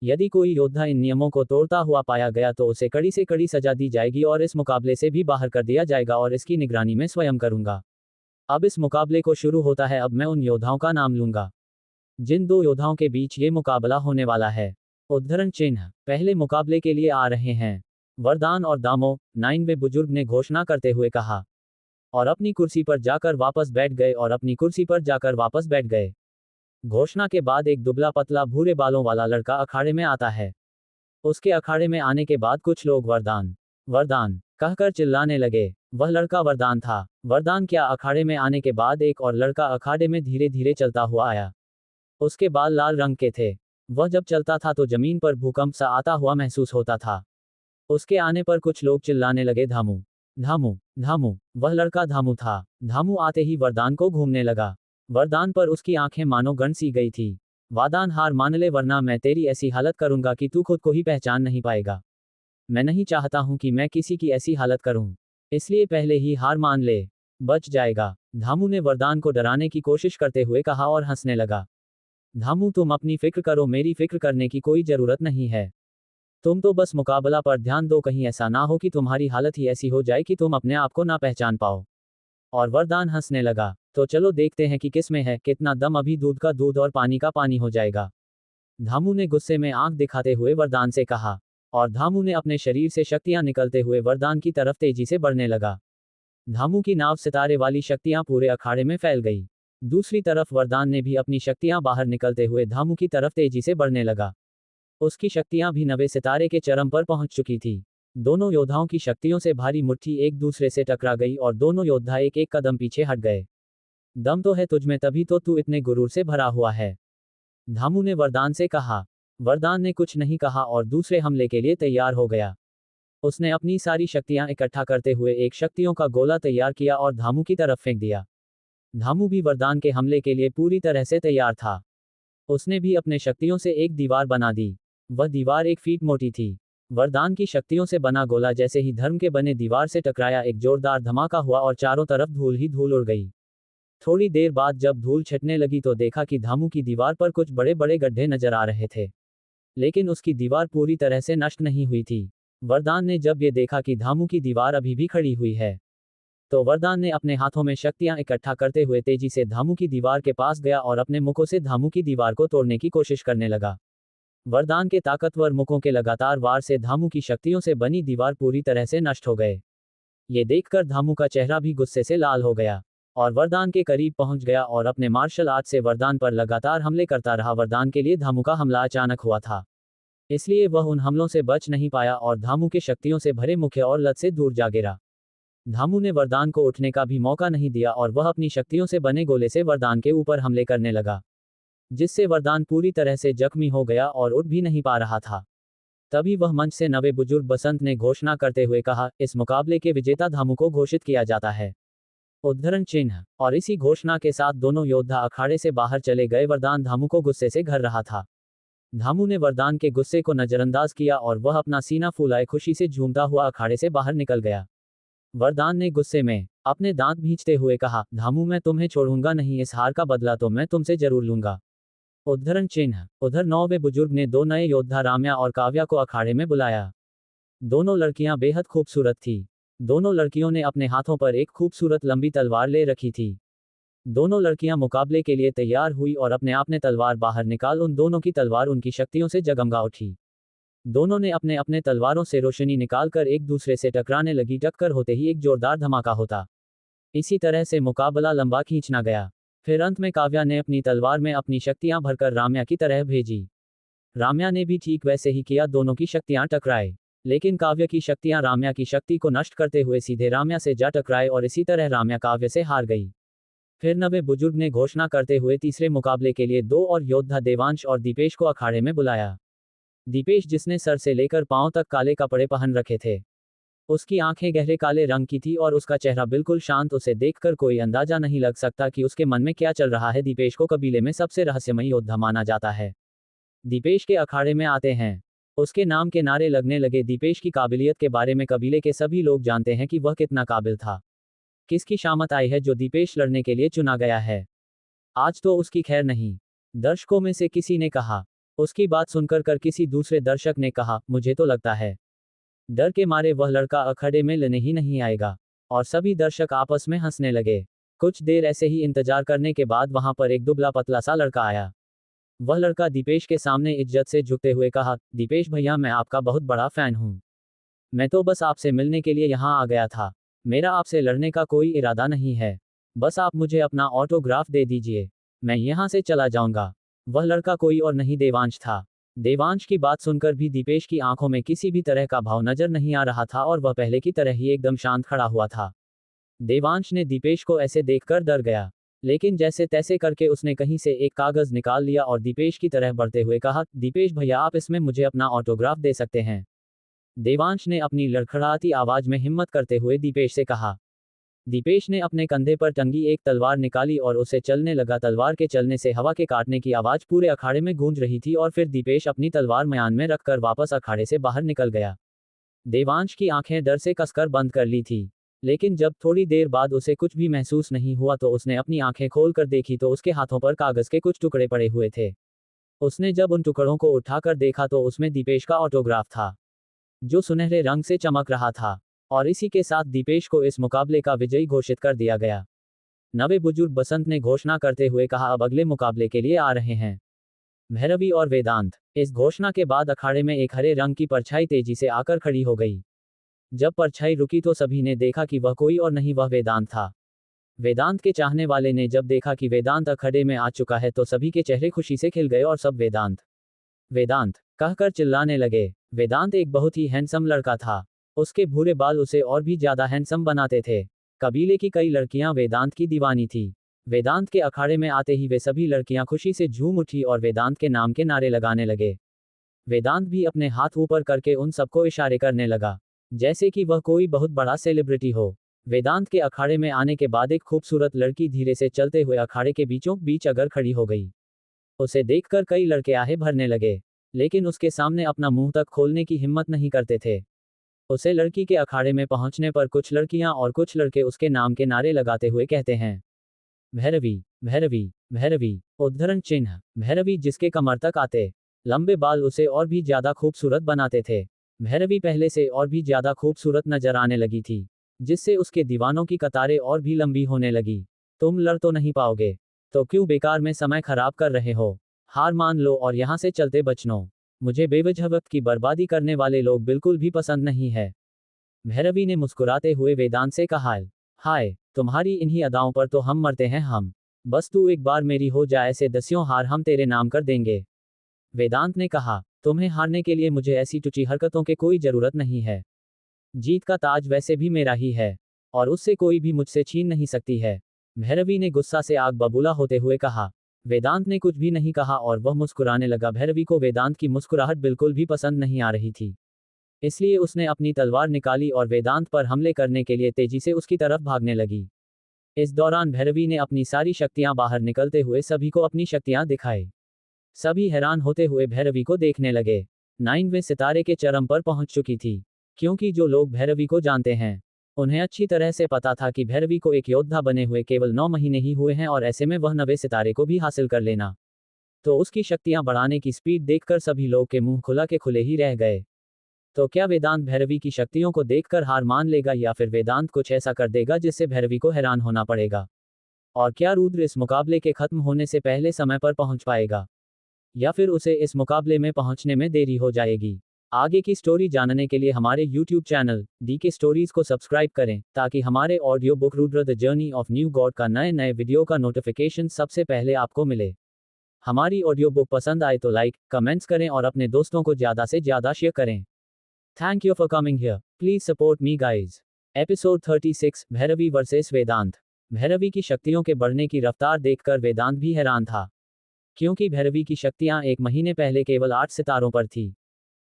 S1: यदि कोई योद्धा इन नियमों को तोड़ता हुआ पाया गया तो उसे कड़ी से कड़ी सजा दी जाएगी और इस मुकाबले से भी बाहर कर दिया जाएगा, और इसकी निगरानी मैं स्वयं करूंगा। अब इस मुकाबले को शुरू होता है। अब मैं उन योद्धाओं का नाम लूंगा जिन दो योद्धाओं के बीच ये मुकाबला होने वाला है। उद्धरण चिन्ह। पहले मुकाबले के लिए आ रहे हैं वरदान और दामो, 9वें बुजुर्ग ने घोषणा करते हुए कहा, और अपनी कुर्सी पर जाकर वापस बैठ गए और अपनी कुर्सी पर जाकर वापस बैठ गए। घोषणा के बाद एक दुबला पतला भूरे बालों वाला लड़का अखाड़े में आता है। उसके अखाड़े में आने के बाद कुछ लोग वरदान वरदान कहकर चिल्लाने लगे। वह लड़का वरदान था। वरदान क्या? अखाड़े में आने के बाद एक और लड़का अखाड़े में धीरे धीरे चलता हुआ आया। उसके बाल लाल रंग के थे। वह जब चलता था तो जमीन पर भूकंप सा आता हुआ महसूस होता था। उसके आने पर कुछ लोग चिल्लाने लगे, धामू धामू धामू। वह लड़का धामू था। धामू आते ही वरदान को घूमने लगा। वरदान पर उसकी आंखें मानो गण सी गई थी। वादान, हार मान ले वरना मैं तेरी ऐसी हालत करूंगा कि तू खुद को ही पहचान नहीं पाएगा। मैं नहीं चाहता हूं कि मैं किसी की ऐसी हालत करूं, इसलिए पहले ही हार मान ले, बच जाएगा। धामू ने वरदान को डराने की कोशिश करते हुए कहा और हंसने लगा। धामू, तुम अपनी फिक्र करो, मेरी फिक्र करने की कोई जरूरत नहीं है। तुम तो बस मुकाबला पर ध्यान दो, कहीं ऐसा ना हो कि तुम्हारी हालत ही ऐसी हो जाए कि तुम अपने आप को ना पहचान पाओ। और वरदान हंसने लगा। तो चलो देखते हैं कि किस में है कितना दम, अभी दूध का दूध और पानी का पानी हो जाएगा। धामू ने गुस्से में आंख दिखाते हुए वरदान से कहा, और धामू ने अपने शरीर से शक्तियां निकलते हुए वरदान की तरफ तेजी से बढ़ने लगा। धामू की नाव सितारे वाली शक्तियां पूरे अखाड़े में फैल गई। दूसरी तरफ वरदान ने भी अपनी शक्तियां बाहर निकलते हुए धामू की तरफ तेजी से बढ़ने लगा। उसकी शक्तियां भी 9वें सितारे के चरम पर पहुंच चुकी थी। दोनों योद्धाओं की शक्तियों से भारी मुट्ठी एक दूसरे से टकरा गई और दोनों योद्धा एक एक कदम पीछे हट गए। दम तो है तुझमें तभी तो तू इतने गुरूर से भरा हुआ है। धामू ने वरदान से कहा। वरदान ने कुछ नहीं कहा और दूसरे हमले के लिए तैयार हो गया। उसने अपनी सारी शक्तियां इकट्ठा करते हुए एक शक्तियों का गोला तैयार किया और धामू की तरफ फेंक दिया। धामू भी वरदान के हमले के लिए पूरी तरह से तैयार था। उसने भी अपने शक्तियों से एक दीवार बना दी। वह दीवार 1 फीट मोटी थी। वरदान की शक्तियों से बना गोला जैसे ही धर्म के बने दीवार से टकराया, एक जोरदार धमाका हुआ और चारों तरफ धूल ही धूल उड़ गई। थोड़ी देर बाद जब धूल छटने लगी तो देखा कि धामू की दीवार पर कुछ बड़े बड़े गड्ढे नजर आ रहे थे, लेकिन उसकी दीवार पूरी तरह से नष्ट नहीं हुई थी। वरदान ने जब ये देखा कि धामू की दीवार अभी भी खड़ी हुई है, तो वरदान ने अपने हाथों में शक्तियां इकट्ठा करते हुए तेजी से धामू की दीवार के पास गया और अपने मुखों से धामू की दीवार को तोड़ने की कोशिश करने लगा। वरदान के ताकतवर मुखों के लगातार वार से धामू की शक्तियों से बनी दीवार पूरी तरह से नष्ट हो गए। ये देखकर धामू का चेहरा भी गुस्से से लाल हो गया और वरदान के करीब पहुंच गया और अपने मार्शल आर्ट से वरदान पर लगातार हमले करता रहा। वरदान के लिए धामू का हमला अचानक हुआ था, इसलिए वह उन हमलों से बच नहीं पाया और धामू के शक्तियों से भरे मुख और लत से दूर जा गिरा। धामू ने वरदान को उठने का भी मौका नहीं दिया और वह अपनी शक्तियों से बने गोले से वरदान के ऊपर हमले करने लगा, जिससे वरदान पूरी तरह से जख्मी हो गया और उठ भी नहीं पा रहा था। तभी वह मंच से नवे बुजुर्ग बसंत ने घोषणा करते हुए कहा, इस मुकाबले के विजेता धामू को घोषित किया जाता है। उद्धरण चिन्ह। और इसी घोषणा के साथ दोनों योद्धा अखाड़े से बाहर चले गए। वरदान धामू को गुस्से से घर रहा था। धामू ने वरदान के गुस्से को नजरअंदाज किया और वह अपना सीना फुलाए खुशी से झूमता हुआ अखाड़े से बाहर निकल गया। वरदान ने गुस्से में अपने दांत भींचते हुए कहा, धामू मैं तुम्हें छोड़ूंगा नहीं, इस हार का बदला तो मैं तुमसे जरूर लूंगा। उद्धरण चिन्ह। उधर 9वें बुजुर्ग ने 2 नए योद्धा राम्या और काव्या को अखाड़े में बुलाया। दोनों लड़कियां बेहद खूबसूरत थी। दोनों लड़कियों ने अपने हाथों पर एक खूबसूरत लंबी तलवार ले रखी थी। दोनों लड़कियां मुकाबले के लिए तैयार हुई और अपने आप ने तलवार बाहर निकाल उन दोनों की तलवार उनकी शक्तियों से जगमगा उठी। दोनों ने अपने अपने तलवारों से रोशनी निकालकर एक दूसरे से टकराने लगी। टक्कर होते ही एक जोरदार धमाका होता। इसी तरह से मुकाबला लंबा खींचना गया। फिर अंत में काव्या ने अपनी तलवार में अपनी शक्तियां भरकर राम्या की तरह भेजी। राम्या ने भी ठीक वैसे ही किया। दोनों की शक्तियां टकराए, लेकिन काव्य की शक्तियां राम्या की शक्ति को नष्ट करते हुए सीधे राम्या से जा टकराए और इसी तरह राम्या काव्य से हार गई। फिर नवे बुजुर्ग ने घोषणा करते हुए तीसरे मुकाबले के लिए 2 और योद्धा देवांश और दीपेश को अखाड़े में बुलाया। दीपेश, जिसने सर से लेकर पांव तक काले कपड़े पहन रखे थे, उसकी आंखें गहरे काले रंग की थी और उसका चेहरा बिल्कुल शांत। उसे देखकर कोई अंदाजा नहीं लग सकता कि उसके मन में क्या चल रहा है। दीपेश को कबीले में सबसे रहस्यमयी योद्धा माना जाता है। दीपेश के अखाड़े में आते हैं, उसके नाम के नारे लगने लगे। दीपेश की काबिलियत के बारे में कबीले के सभी लोग जानते हैं कि वह कितना काबिल था। किसकी शामत आई है जो दीपेश लड़ने के लिए चुना गया है? आज तो उसकी खैर नहीं, दर्शकों में से किसी ने कहा। उसकी बात सुनकर किसी दूसरे दर्शक ने कहा, मुझे तो लगता है डर के मारे वह लड़का अखाड़े में लेने ही नहीं आएगा। और सभी दर्शक आपस में हंसने लगे। कुछ देर ऐसे ही इंतजार करने के बाद वहां पर एक दुबला पतला सा लड़का आया। वह लड़का दीपेश के सामने इज्जत से झुकते हुए कहा, दीपेश भैया, मैं आपका बहुत बड़ा फैन हूं। मैं तो बस आपसे मिलने के लिए यहां आ गया था। मेरा आपसे लड़ने का कोई इरादा नहीं है। बस आप मुझे अपना ऑटोग्राफ दे दीजिए, मैं यहां से चला जाऊंगा। वह लड़का कोई और नहीं, देवांश था। देवांश की बात सुनकर भी दीपेश की आंखों में किसी भी तरह का भाव नजर नहीं आ रहा था और वह पहले की तरह ही एकदम शांत खड़ा हुआ था। देवांश ने दीपेश को ऐसे देखकर डर गया, लेकिन जैसे तैसे करके उसने कहीं से एक कागज निकाल लिया और दीपेश की तरह बढ़ते हुए कहा, दीपेश भैया, आप इसमें मुझे अपना ऑटोग्राफ दे सकते हैं। देवांश ने अपनी लड़खड़ाती आवाज में हिम्मत करते हुए दीपेश से कहा। दीपेश ने अपने कंधे पर टंगी एक तलवार निकाली और उसे चलने लगा। तलवार के चलने से हवा के काटने की आवाज पूरे अखाड़े में गूंज रही थी और फिर दीपेश अपनी तलवार म्यान में रखकर वापस अखाड़े से बाहर निकल गया। देवांश की आंखें डर से कसकर बंद कर ली थी, लेकिन जब थोड़ी देर बाद उसे कुछ भी महसूस नहीं हुआ तो उसने अपनी आंखें खोलकर देखी तो उसके हाथों पर कागज के कुछ टुकड़े पड़े हुए थे। उसने जब उन टुकड़ों को उठाकर देखा तो उसमें दीपेश का ऑटोग्राफ था, जो सुनहरे रंग से चमक रहा था। और इसी के साथ दीपेश को इस मुकाबले का विजयी घोषित कर दिया गया। नवे बुजुर्ग बसंत ने घोषणा करते हुए कहा, अब अगले मुकाबले के लिए आ रहे हैं भैरवी और वेदांत। इस घोषणा के बाद अखाड़े में एक हरे रंग की परछाई तेजी से आकर खड़ी हो गई। जब परछाई रुकी तो सभी ने देखा कि वह कोई और नहीं, वह वेदांत था। वेदांत के चाहने वाले ने जब देखा कि वेदांत अखाड़े में आ चुका है तो सभी के चेहरे खुशी से खिल गए और सब वेदांत वेदांत कहकर चिल्लाने लगे। वेदांत एक बहुत ही हैंडसम लड़का था। उसके भूरे बाल उसे और भी ज्यादा हैंडसम बनाते थे। कबीले की कई लड़कियां वेदांत की दीवानी थी। वेदांत के अखाड़े में आते ही वे सभी लड़कियां खुशी से झूम उठी और वेदांत के नाम के नारे लगाने लगे। वेदांत भी अपने हाथ ऊपर करके उन सबको इशारे करने लगा, जैसे कि वह कोई बहुत बड़ा सेलिब्रिटी हो। वेदांत के अखाड़े में आने के बाद एक खूबसूरत लड़की धीरे से चलते हुए अखाड़े के बीचों बीच अगर खड़ी हो गई। उसे देखकर कई लड़के आहे भरने लगे, लेकिन उसके सामने अपना मुंह तक खोलने की हिम्मत नहीं करते थे। उसे लड़की के अखाड़े में पहुंचने पर कुछ लड़कियां और कुछ लड़के उसके नाम के नारे लगाते हुए कहते हैं, भैरवी, भैरवी, भैरवी। उद्धरण चिन्ह। भैरवी जिसके कमर तक आते लंबे बाल उसे और भी ज्यादा खूबसूरत बनाते थे। भैरवी पहले से और भी ज्यादा खूबसूरत नजर आने लगी थी, जिससे उसके दीवानों की कतारें और भी लंबी होने लगी। तुम लड़ तो नहीं पाओगे, तो क्यों बेकार में समय खराब कर रहे हो? हार मान लो और यहाँ से चलते बचनो। मुझे बेवजह वक्त की बर्बादी करने वाले लोग बिल्कुल भी पसंद नहीं है। भैरवी ने मुस्कुराते हुए वेदांत से कहा, हाय, तुम्हारी इन्हीं अदाओं पर तो हम मरते हैं हम। बस तू एक बार मेरी हो जाए, ऐसे दसियों हार हम तेरे नाम कर देंगे। वेदांत ने कहा, तुम्हें हारने के लिए मुझे ऐसी टुची हरकतों की कोई जरूरत नहीं है। जीत का ताज वैसे भी मेरा ही है, और उससे कोई भी मुझसे छीन नहीं सकती है। भैरवी ने गुस्सा से आग बबूला होते हुए कहा। वेदांत ने कुछ भी नहीं कहा और वह मुस्कुराने लगा। भैरवी को वेदांत की मुस्कुराहट बिल्कुल भी पसंद नहीं आ रही थी, इसलिए उसने अपनी तलवार निकाली और वेदांत पर हमले करने के लिए तेजी से उसकी तरफ भागने लगी। इस दौरान भैरवी ने अपनी सारी शक्तियां बाहर निकलते हुए सभी को अपनी शक्तियां दिखाई। सभी हैरान होते हुए भैरवी को देखने लगे। 9वें सितारे के चरम पर पहुंच चुकी थी, क्योंकि जो लोग भैरवी को जानते हैं उन्हें अच्छी तरह से पता था कि भैरवी को एक योद्धा बने हुए केवल 9 महीने ही हुए हैं, और ऐसे में वह 9वें सितारे को भी हासिल कर लेना, तो उसकी शक्तियां बढ़ाने की स्पीड देखकर सभी लोग के मुंह खुला के खुले ही रह गए। तो क्या वेदांत भैरवी की शक्तियों को देखकर हार मान लेगा, या फिर वेदांत कुछ ऐसा कर देगा जिससे भैरवी को हैरान होना पड़ेगा? और क्या रुद्र इस मुकाबले के खत्म होने से पहले समय पर पहुंच पाएगा, या फिर उसे इस मुकाबले में पहुंचने में देरी हो जाएगी? आगे की स्टोरी जानने के लिए हमारे YouTube चैनल DK स्टोरीज को सब्सक्राइब करें, ताकि हमारे audio book Rudra the journey of new God का नए नए वीडियो का नोटिफिकेशन सबसे पहले आपको मिले। हमारी ऑडियो बुक पसंद आए तो लाइक, कमेंट्स करें और अपने दोस्तों को ज़्यादा से ज़्यादा शेयर करें। Thank you for coming here. Please support me guys. Episode 36, Bhairavi versus Vedant. Bhairavi की शक्तियों के बढ़ने की रफ्तार देखकर वेदांत भी हैरान था, क्योंकि भैरवी की शक्तियां एक महीने पहले केवल 8 सितारों पर थी।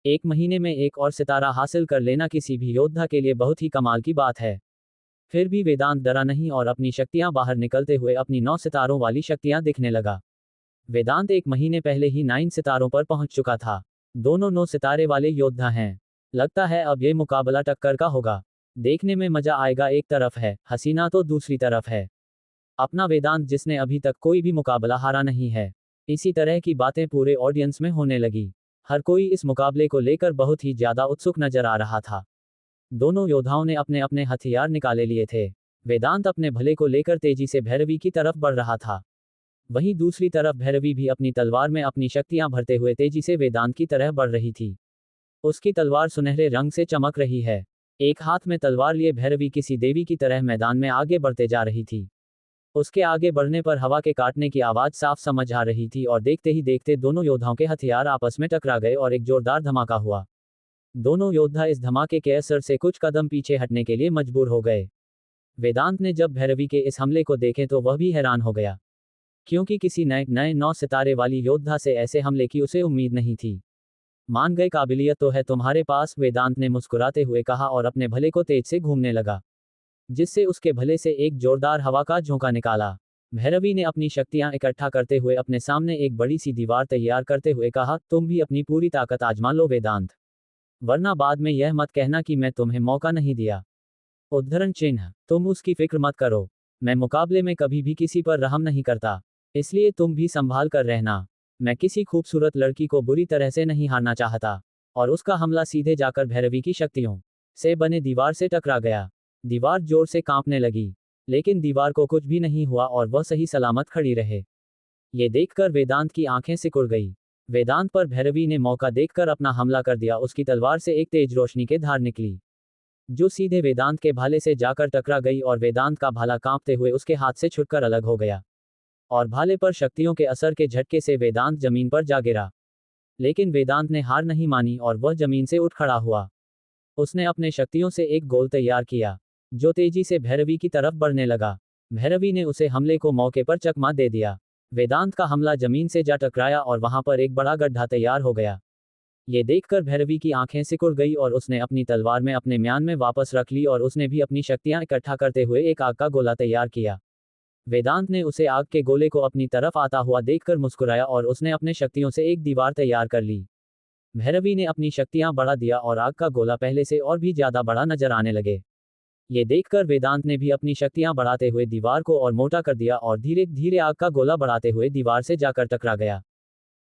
S1: एक महीने में एक और सितारा हासिल कर लेना किसी भी योद्धा के लिए बहुत ही कमाल की बात है। फिर भी वेदांत डरा नहीं और अपनी शक्तियां बाहर निकलते हुए अपनी 9 सितारों वाली शक्तियां दिखने लगा। वेदांत एक महीने पहले ही 9 सितारों पर पहुंच चुका था। दोनों 9 सितारे वाले योद्धा हैं। लगता है अब ये मुकाबला टक्कर का होगा। देखने में मजा आएगा एक तरफ है, हसीना तो दूसरी तरफ है। अपना वेदांत जिसने अभी तक कोई भी मुकाबला हारा नहीं है। इसी तरह की बातें पूरे ऑडियंस में होने लगी। हर कोई इस मुकाबले को लेकर बहुत ही ज्यादा उत्सुक नजर आ रहा था। दोनों योद्धाओं ने अपने अपने हथियार निकाले लिए थे। वेदांत अपने भले को लेकर तेजी से भैरवी की तरफ बढ़ रहा था, वहीं दूसरी तरफ भैरवी भी अपनी तलवार में अपनी शक्तियां भरते हुए तेजी से वेदांत की तरह बढ़ रही थी। उसकी तलवार सुनहरे रंग से चमक रही है। एक हाथ में तलवार लिए भैरवी किसी देवी की तरह मैदान में आगे बढ़ते जा रही थी। उसके आगे बढ़ने पर हवा के काटने की आवाज साफ समझ आ रही थी, और देखते ही देखते दोनों योद्धाओं के हथियार आपस में टकरा गए और एक जोरदार धमाका हुआ। दोनों योद्धा इस धमाके के असर से कुछ कदम पीछे हटने के लिए मजबूर हो गए। वेदांत ने जब भैरवी के इस हमले को देखे तो वह भी हैरान हो गया, क्योंकि किसी नए 9 सितारे वाली योद्धा से ऐसे हमले की उसे उम्मीद नहीं थी। मान गए, काबिलियत तो है तुम्हारे पास, वेदांत ने मुस्कुराते हुए कहा और अपने भले को तेज से घूमने लगा, जिससे उसके भले से एक जोरदार हवा का झोंका निकाला। भैरवी ने अपनी शक्तियां इकट्ठा करते हुए अपने सामने एक बड़ी सी दीवार तैयार करते हुए कहा, तुम भी अपनी पूरी ताकत आजमा लो वेदांत, वरना बाद में यह मत कहना कि मैं तुम्हें मौका नहीं दिया। उद्धरण चिन्ह। तुम उसकी फिक्र मत करो, मैं मुकाबले में कभी भी किसी पर रहम नहीं करता, इसलिए तुम भी संभाल कर रहना। मैं किसी खूबसूरत लड़की को बुरी तरह से नहीं हारना चाहता। और उसका हमला सीधे जाकर भैरवी की शक्तियों से बने दीवार से टकरा गया। दीवार जोर से कांपने लगी, लेकिन दीवार को कुछ भी नहीं हुआ और वह सही सलामत खड़ी रहे। ये देखकर वेदांत की आंखें सिकुड़ गई। वेदांत पर भैरवी ने मौका देखकर अपना हमला कर दिया। उसकी तलवार से एक तेज रोशनी के धार निकली, जो सीधे वेदांत के भाले से जाकर टकरा गई, और वेदांत का भाला कांपते हुए उसके हाथ से छुटकर अलग हो गया, और भाले पर शक्तियों के असर के झटके से वेदांत जमीन पर जा गिरा। लेकिन वेदांत ने हार नहीं मानी और वह जमीन से उठ खड़ा हुआ। उसने अपने शक्तियों से एक गोल तैयार किया, जो तेजी से भैरवी की तरफ बढ़ने लगा। भैरवी ने उसे हमले को मौके पर चकमा दे दिया। वेदांत का हमला जमीन से जा टकराया और वहां पर एक बड़ा गड्ढा तैयार हो गया। ये देखकर भैरवी की आंखें सिकुड़ गई और उसने अपनी तलवार में अपने म्यान में वापस रख ली और उसने भी अपनी शक्तियां इकट्ठा करते हुए एक आग का गोला तैयार किया। वेदांत ने उसे आग के गोले को अपनी तरफ आता हुआ देखकर मुस्कुराया और उसने अपने शक्तियों से एक दीवार तैयार कर ली। भैरवी ने अपनी शक्तियां बढ़ा दिया और आग का गोला पहले से और भी ज्यादा बड़ा नजर आने लगे। ये देखकर वेदांत ने भी अपनी शक्तियां बढ़ाते हुए दीवार को और मोटा कर दिया और धीरे धीरे आग का गोला बढ़ाते हुए दीवार से जाकर टकरा गया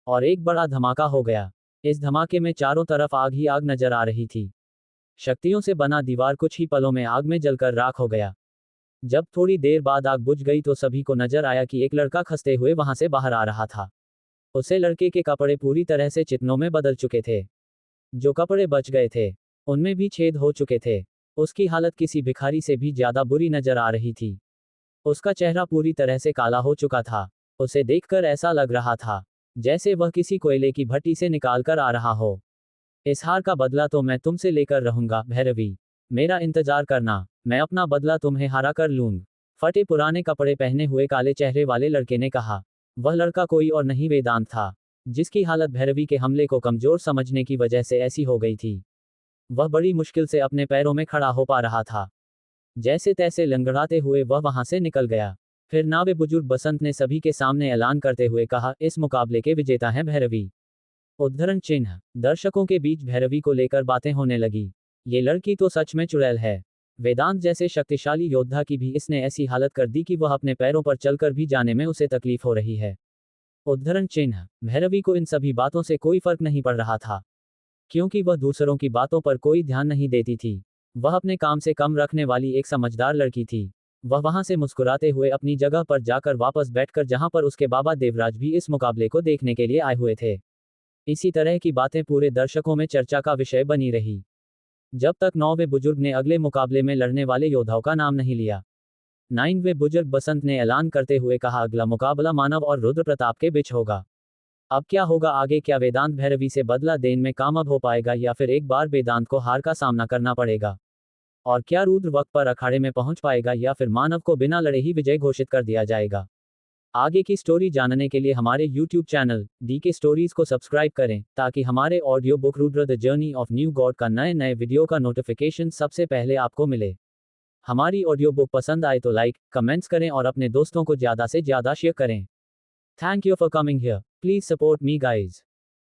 S1: और एक बड़ा धमाका हो गया। इस धमाके में चारों तरफ आग ही आग नजर आ रही थी। शक्तियों से बना दीवार कुछ ही पलों में आग में जलकर राख हो गया। जब थोड़ी देर बाद आग बुझ गई तो सभी को नजर आया कि एक लड़का खसते हुए वहां से बाहर आ रहा था। उसे लड़के के कपड़े पूरी तरह से चिकनों में बदल चुके थे। जो कपड़े बच गए थे उनमें भी छेद हो चुके थे। उसकी हालत किसी भिखारी से भी ज्यादा बुरी नजर आ रही थी। उसका चेहरा पूरी तरह से काला हो चुका था। उसे देखकर ऐसा लग रहा था जैसे वह किसी कोयले की भट्टी से निकाल कर आ रहा हो। इस हार का बदला तो मैं तुमसे लेकर रहूंगा भैरवी, मेरा इंतजार करना, मैं अपना बदला तुम्हें हरा कर लूंगा। फटे पुराने कपड़े पहने हुए काले चेहरे वाले लड़के ने कहा। वह लड़का कोई और नहीं वेदांत था, जिसकी हालत भैरवी के हमले को कमजोर समझने की वजह से ऐसी हो गई थी। वह बड़ी मुश्किल से अपने पैरों में खड़ा हो पा रहा था। जैसे तैसे लंगड़ाते हुए वह वहां से निकल गया। फिर नावे बुजुर्ग बसंत ने सभी के सामने ऐलान करते हुए कहा, इस मुकाबले के विजेता हैं भैरवी। उद्धरण चिन्ह। दर्शकों के बीच भैरवी को लेकर बातें होने लगी। ये लड़की तो सच में चुड़ैल है। वेदांत जैसे शक्तिशाली योद्धा की भी इसने ऐसी हालत कर दी कि वह अपने पैरों पर चलकर भी जाने में उसे तकलीफ हो रही है। उद्धरण चिन्ह। भैरवी को इन सभी बातों से कोई फर्क नहीं पड़ रहा था, क्योंकि वह दूसरों की बातों पर कोई ध्यान नहीं देती थी। वह अपने काम से कम रखने वाली एक समझदार लड़की थी। वह वहां से मुस्कुराते हुए अपनी जगह पर जाकर वापस बैठकर जहां पर उसके बाबा देवराज भी इस मुकाबले को देखने के लिए आए हुए थे। इसी तरह की बातें पूरे दर्शकों में चर्चा का विषय बनी रही, जब तक 9वें बुजुर्ग ने अगले मुकाबले में लड़ने वाले योद्धाओं का नाम नहीं लिया। 9वें बुजुर्ग बसंत ने ऐलान करते हुए कहा, अगला मुकाबला मानव और रुद्र प्रताप के बीच होगा। अब क्या होगा आगे? क्या वेदांत भैरवी से बदला देने में कामयाब हो पाएगा या फिर एक बार वेदांत को हार का सामना करना पड़ेगा? और क्या रुद्र वक्त पर अखाड़े में पहुंच पाएगा या फिर मानव को बिना लड़े ही विजय घोषित कर दिया जाएगा? आगे की स्टोरी जानने के लिए हमारे YouTube चैनल DK स्टोरीज को सब्सक्राइब करें, ताकि हमारे audio book Rudra the journey of new God का नए नए वीडियो का नोटिफिकेशन सबसे पहले आपको मिले। हमारी ऑडियो बुक पसंद आए तो लाइक, कमेंट्स करें और अपने दोस्तों को ज़्यादा से ज़्यादा शेयर करें। Thank you for coming here. Please support me guys.